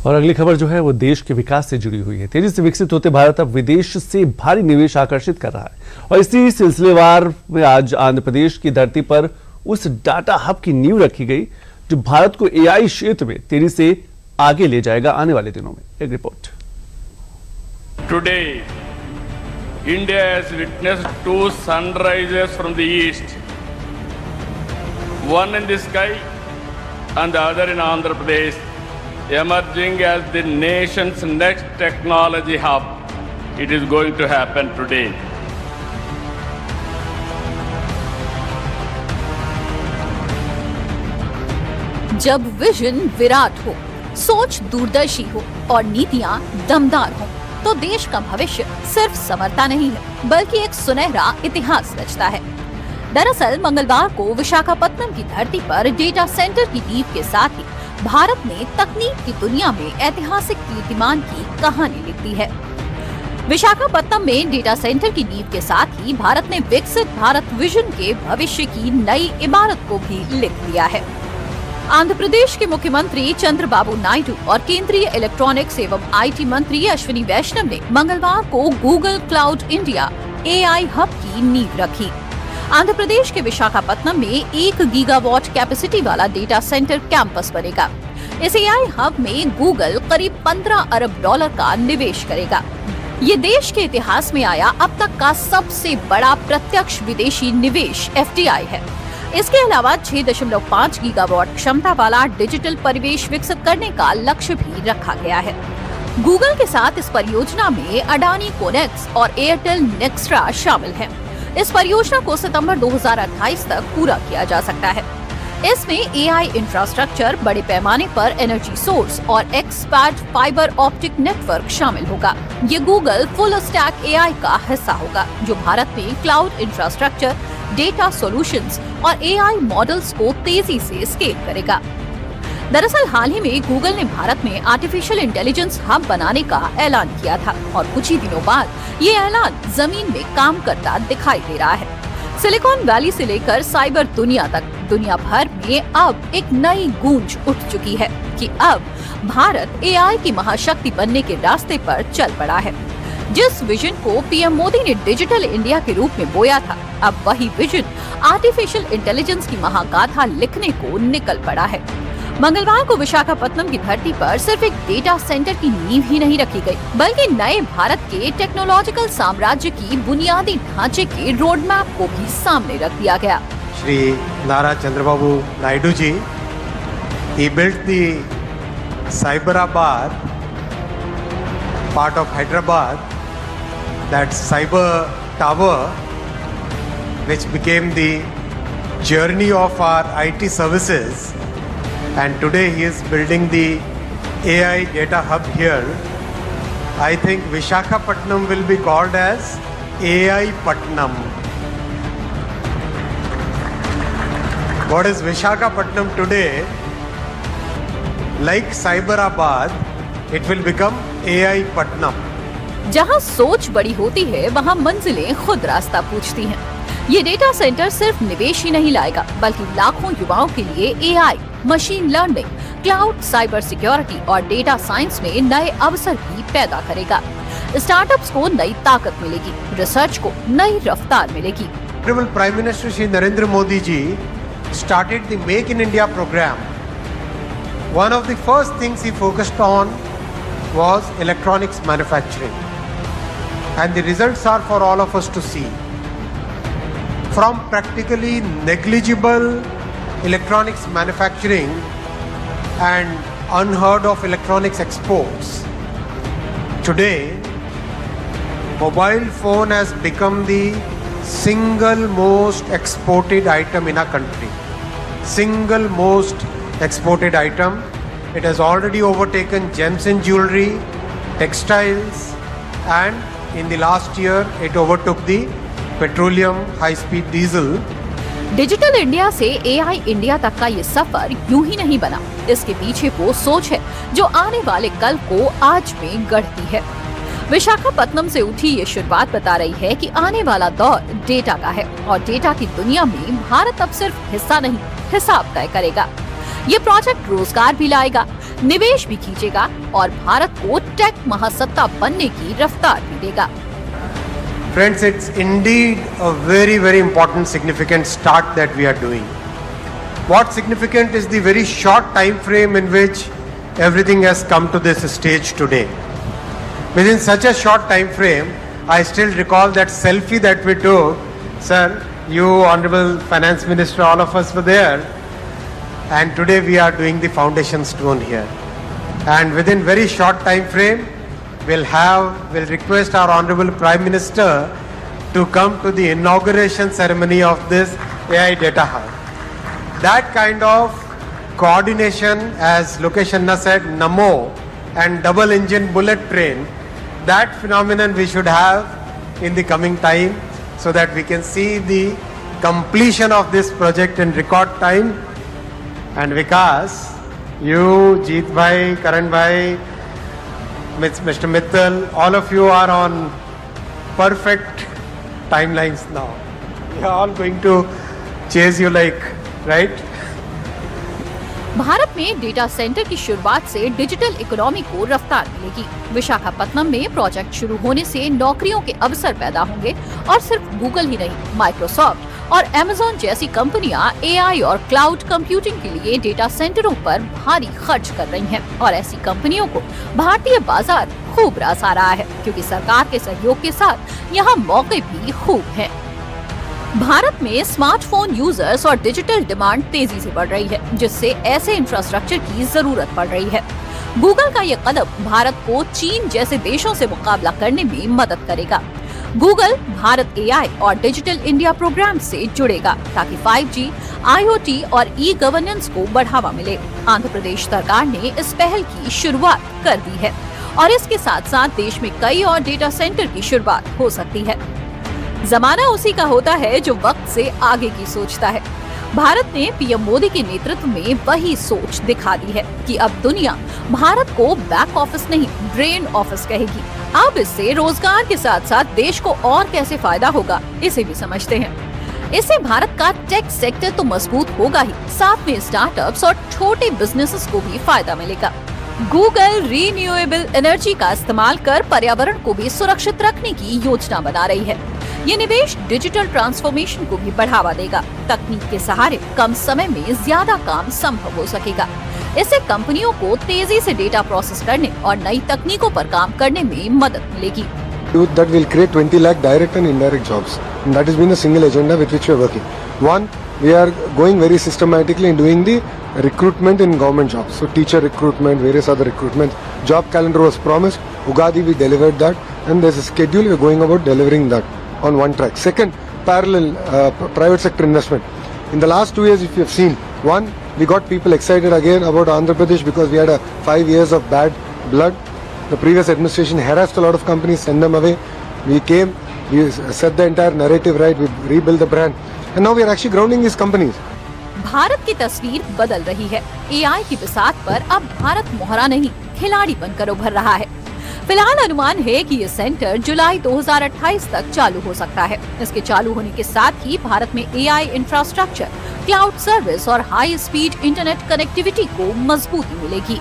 और अगली खबर जो है वो देश के विकास से जुड़ी हुई है। तेजी से विकसित होते भारत अब विदेश से भारी निवेश आकर्षित कर रहा है और इसी सिलसिलेवार में आज आंध्र प्रदेश की धरती पर उस डाटा हब की नींव रखी गई जो भारत को एआई क्षेत्र में तेजी से आगे ले जाएगा आने वाले दिनों में। एक report. Today India has witnessed two sunrises from the east, one in the sky and the other in Andhra Pradesh, emerging as the nation's next technology hub. It is going to happen today. जब vision Virat हो, सोच दूरदर्शी हो और नीतियां दमदार हो, तो देश का भविष्य सिर्फ समरता नहीं है बल्कि एक सुनहरा इतिहास रचता है। दरअसल मंगलवार को विशाखापत्तनम की धरती पर डेटा सेंटर की नींव के साथ ही भारत ने तकनीक की दुनिया में ऐतिहासिक कीर्तिमान की कहानी लिख दी है। विशाखापत्तनम में डेटा सेंटर की नींव के साथ ही भारत ने विकसित भारत विजन के भविष्य की नई इबारत को भी लिख दिया है। आंध्र प्रदेश के मुख्यमंत्री चंद्रबाबू नायडू और केंद्रीय इलेक्ट्रॉनिक्स एवं आईटी मंत्री अश्विनी वैष्णव ने मंगलवार को Google cloud India AI hub की नींव रखी। आंध्र प्रदेश के विशाखापत्तनम में 1 गीगावाट कैपेसिटी वाला डेटा सेंटर कैंपस बनेगा। इस एआई हब में गूगल करीब $15 अरब का निवेश करेगा। ये देश के इतिहास में आया अब तक का सबसे बड़ा प्रत्यक्ष विदेशी निवेश एफडीआई है। इसके अलावा 6.5 गीगावाट क्षमता वाला डिजिटल परिवेश विकसित करने का लक्ष्य भी रखा गया है। गूगल के साथ इस परियोजना में अडानी कोनेक्स और एयरटेल नेक्स्ट्रा शामिल हैं। इस परियोजना को सितंबर 2028 तक पूरा किया जा सकता है। इसमें एआई इंफ्रास्ट्रक्चर, बड़े पैमाने पर एनर्जी सोर्स और एक्सपैड फाइबर ऑप्टिक नेटवर्क शामिल होगा। ये गूगल फुल स्टैक एआई का हिस्सा होगा जो भारत में क्लाउड इंफ्रास्ट्रक्चर, डेटा सॉल्यूशंस और एआई मॉडल्स को तेजी से स्केल करेगा। दरअसल हाल ही में गूगल ने भारत में आर्टिफिशियल इंटेलिजेंस हब बनाने का ऐलान किया था और कुछ ही दिनों बाद ये ऐलान जमीन में काम करता दिखाई दे रहा है। सिलिकॉन वैली से लेकर साइबर दुनिया तक दुनिया भर में अब एक नई गूंज उठ चुकी है कि अब भारत एआई की महाशक्ति बनने के रास्ते पर चल पड़ा है। जिस विजन को पीएम मोदी ने डिजिटल इंडिया के रूप में बोया था, अब वही विजन आर्टिफिशियल इंटेलिजेंस की महागाथा लिखने को निकल पड़ा है। मंगलवार को विशाखापत्तनम की धरती पर सिर्फ एक डेटा सेंटर की नींव ही नहीं रखी गई, बल्कि नए भारत के टेक्नोलॉजिकल साम्राज्य की बुनियादी ढांचे के रोड मैप को भी सामने रख दिया गया। श्री नारा Chandrababu Naidu ji, he built the Cyberabad, part of Hyderabad, that cyber tower, which became the journey of our IT services. And today he is building the AI data hub here. I think Visakhapatnam will be called as AI Patnam. What is Visakhapatnam today? Like Cyberabad, it will become AI Patnam. जहाँ सोच बड़ी होती है, वहाँ मंजिलें खुद रास्ता पूछती हैं। ये डेटा सेंटर सिर्फ निवेश ही नहीं लाएगा, बल्कि लाखों युवाओं के लिए AI, machine learning, cloud, cyber security और डेटा साइंस में नए अवसर भी पैदा करेगा। स्टार्टअप्स को नई ताकत मिलेगी, रिसर्च को नई रफ्तार मिलेगी। Honorable Prime Minister Shri Narendra Modi ji started the Make in India program. One of the first things he focused on was electronics manufacturing, and the results are for all of us to see. From practically negligible electronics manufacturing and unheard of electronics exports, today mobile phone has become the single most exported item in our country. Single most exported item. It has already overtaken gems and jewelry, textiles, and in the last year it overtook the petroleum, high speed diesel. Digital India से AI India तक का ये सफर यूं ही नहीं बना। इसके पीछे वो सोच है जो आने वाले कल को आज में गढ़ती है। विशाखापत्तनम से उठी ये शुरुआत बता रही है कि आने वाला दौर डेटा का है और डेटा की दुनिया में भारत अब सिर्फ हिस्सा नहीं, हिसाब तय करेगा। ये प्रोजेक्ट रोजगार भी लाएगा, निवेश भी खींचेगा और भारत को टेक महासत्ता बनने की रफ्तार भी देगा। Friends, it's indeed a very, very important, significant start that we are doing. What's significant is the very short time frame in which everything has come to this stage today. Within such a short time frame, I still recall that selfie that we took. Sir, you, Honorable Finance Minister, all of us were there. And today we are doing the foundation stone here. And within very short time frame, we'll request our Honorable Prime Minister to come to the inauguration ceremony of this AI Data Hub. That kind of coordination, as Lokesh Anna said, Namo and double engine bullet train, that phenomenon we should have in the coming time so that we can see the completion of this project in record time. And Vikas, you, Jeet Bhai, Karan Bhai, Mr. Mittal, all of you are on perfect timelines now. We are all going to chase you like, right? Bharat में data centre की शुरुआत से digital economy को रफ्तार मिलेगी। विशाखापत्तनम में project शुरू होने से नौकरियों के अवसर पैदा होंगे और सिर्फ गूगल ही नहीं, माइक्रोसॉफ्ट और अमेज़न जैसी कंपनियां एआई और क्लाउड कंप्यूटिंग के लिए डेटा सेंटरों पर भारी खर्च कर रही हैं और ऐसी कंपनियों को भारतीय बाजार खूब रास आ रहा है क्योंकि सरकार के सहयोग के साथ यहाँ मौके भी खूब हैं। भारत में स्मार्टफोन यूजर्स और डिजिटल डिमांड तेजी से बढ़ रही है, जिससे ऐसे इंफ्रास्ट्रक्चर की जरूरत पड़ रही है। गूगल का यह कदम भारत को चीन जैसे देशों से मुकाबला करने में मदद करेगा। गूगल भारत एआई और डिजिटल इंडिया प्रोग्राम से जुड़ेगा ताकि 5G, IoT और ई-गवर्नेंस को बढ़ावा मिले। आंध्र प्रदेश सरकार ने इस पहल की शुरुआत कर दी है और इसके साथ साथ देश में कई और डेटा सेंटर की शुरुआत हो सकती है। जमाना उसी का होता है जो वक्त से आगे की सोचता है। भारत ने पीएम मोदी के नेतृत्व में वही सोच दिखा दी है कि अब दुनिया भारत को बैक ऑफिस नहीं, ब्रेन ऑफिस कहेगी। अब इससे रोजगार के साथ साथ देश को और कैसे फायदा होगा, इसे भी समझते हैं। इससे भारत का टेक सेक्टर तो मजबूत होगा ही, साथ में स्टार्टअप्स और छोटे बिजनेसेस को भी फायदा मिलेगा। गूगल रीन्यूएबल एनर्जी का इस्तेमाल कर पर्यावरण को भी सुरक्षित रखने की योजना बना रही है। ये निवेश डिजिटल ट्रांसफॉर्मेशन को भी बढ़ावा देगा। तकनीक के सहारे कम समय में ज्यादा काम संभव हो सकेगा। इससे कंपनियों को तेजी से डेटा प्रोसेस करने और नई तकनीकों पर काम करने में मदद मिलेगी। That will create 20 lakh direct and indirect jobs. And that has been the single agenda with which we are working. One, we are going very systematically in doing the recruitment in government jobs. So teacher recruitment, various other recruitments. Job calendar was promised. Ugadi, we delivered that. And there's a schedule, we are going about delivering that on one track. Second, parallel private sector investment. In the last 2 years, if you have seen, one, we got people excited again about Andhra Pradesh because we had 5 years of bad blood. The previous administration harassed a lot of companies, sent them away. We came, we set the entire narrative right, we rebuilt the brand. And now we are actually grounding these companies. Bharat की तस्वीर बदल रही है। AI की बिसात पर अब भारत मोहरा नहीं, खिलाड़ी बनकर उभर रहा है। फिलहाल अनुमान है कि ये सेंटर जुलाई 2028 तक चालू हो सकता है। इसके चालू होने के साथ ही भारत में एआई इंफ्रास्ट्रक्चर, क्लाउड सर्विस और हाई स्पीड इंटरनेट कनेक्टिविटी को मजबूती मिलेगी।